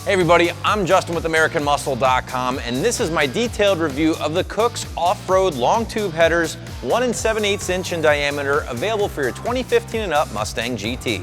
Hey everybody, I'm Justin with AmericanMuscle.com, and this is my detailed review of the Kooks off-road long tube headers, 1 7/8 inch in diameter, available for your 2015 and up Mustang GT.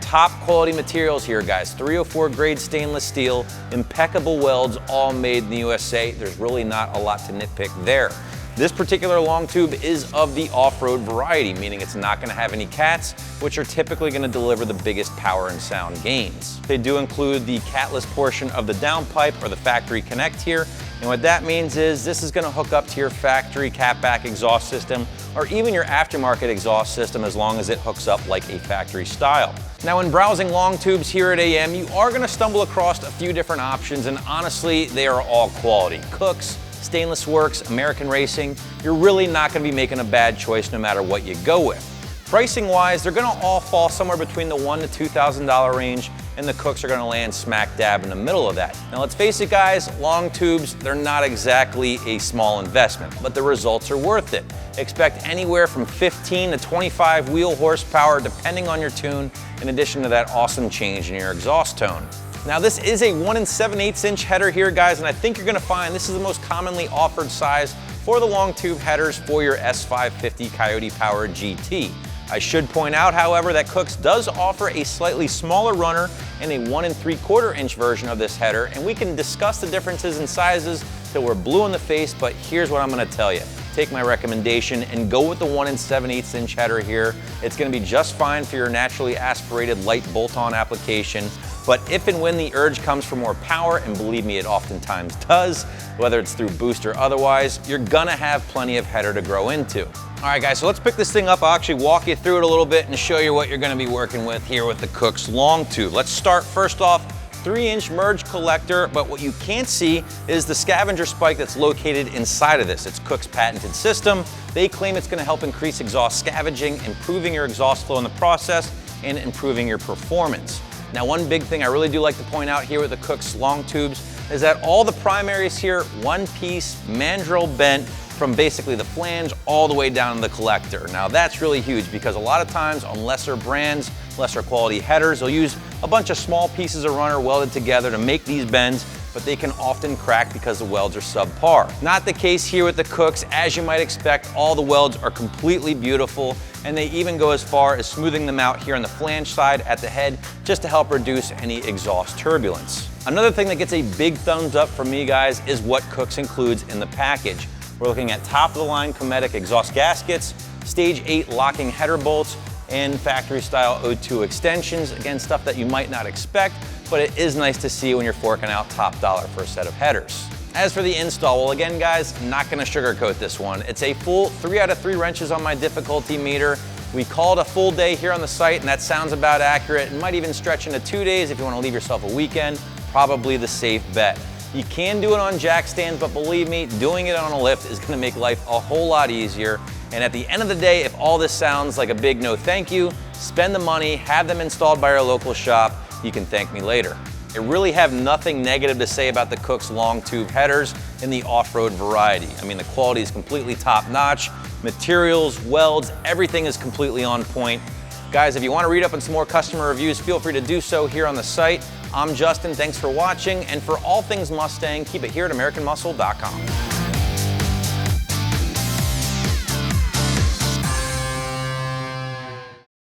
Top quality materials here, guys. 304 grade stainless steel, impeccable welds, all made in the USA. There's really not a lot to nitpick there. This particular long tube is of the off-road variety, meaning it's not going to have any cats, which are typically going to deliver the biggest power and sound gains. They do include the catless portion of the downpipe or the factory connect here, and what that means is this is going to hook up to your factory catback exhaust system or even your aftermarket exhaust system, as long as it hooks up like a factory style. Now, when browsing long tubes here at AM, you are going to stumble across a few different options, and honestly, they are all quality. Kooks, Stainless Works, American Racing, you're really not going to be making a bad choice no matter what you go with. Pricing wise, they're going to all fall somewhere between the $1,000 to $2,000 range, and the Kooks are going to land smack dab in the middle of that. Now let's face it, guys, long tubes, they're not exactly a small investment, but the results are worth it. Expect anywhere from 15 to 25 wheel horsepower depending on your tune, in addition to that awesome change in your exhaust tone. Now this is a 1 7/8 inch header here, guys, and I think you're gonna find this is the most commonly offered size for the long tube headers for your S550 Coyote-powered GT. I should point out, however, that Kooks does offer a slightly smaller runner and a 1 3/4 inch version of this header, and we can discuss the differences in sizes till we're blue in the face, but here's what I'm gonna tell you. Take my recommendation and go with the 1 7/8 inch header here. It's gonna be just fine for your naturally aspirated light bolt-on application. But if and when the urge comes for more power, and believe me, it oftentimes does, whether it's through boost or otherwise, you're gonna have plenty of header to grow into. All right, guys, so let's pick this thing up. I'll actually walk you through it a little bit and show you what you're gonna be working with here with the Kooks long tube. Let's start first off, 3-inch merge collector, but what you can't see is the scavenger spike that's located inside of this. It's Kooks' patented system. They claim it's gonna help increase exhaust scavenging, improving your exhaust flow in the process, and improving your performance. Now, one big thing I really do like to point out here with the Kooks long tubes is that all the primaries here, one piece, mandrel-bent, from basically the flange all the way down to the collector. Now that's really huge because a lot of times on lesser brands, lesser quality headers, they'll use a bunch of small pieces of runner welded together to make these bends, but they can often crack because the welds are subpar. Not the case here with the Kooks. As you might expect, all the welds are completely beautiful, and they even go as far as smoothing them out here on the flange side at the head just to help reduce any exhaust turbulence. Another thing that gets a big thumbs up from me, guys, is what Kooks includes in the package. We're looking at top-of-the-line Cometic exhaust gaskets, stage 8 locking header bolts, and factory-style O2 extensions. Again, stuff that you might not expect, but it is nice to see when you're forking out top dollar for a set of headers. As for the install, well, again, guys, not gonna sugarcoat this one. It's a full 3 out of 3 wrenches on my difficulty meter. We called a full day here on the site, and that sounds about accurate. It might even stretch into 2 days if you wanna leave yourself a weekend. Probably the safe bet. You can do it on jack stands, but believe me, doing it on a lift is gonna make life a whole lot easier. And at the end of the day, if all this sounds like a big no thank you, spend the money, have them installed by our local shop. You can thank me later. I really have nothing negative to say about the Kooks long tube headers in the off-road variety. I mean, the quality is completely top-notch. Materials, welds, everything is completely on point. Guys, if you want to read up on some more customer reviews, feel free to do so here on the site. I'm Justin, thanks for watching, and for all things Mustang, keep it here at AmericanMuscle.com.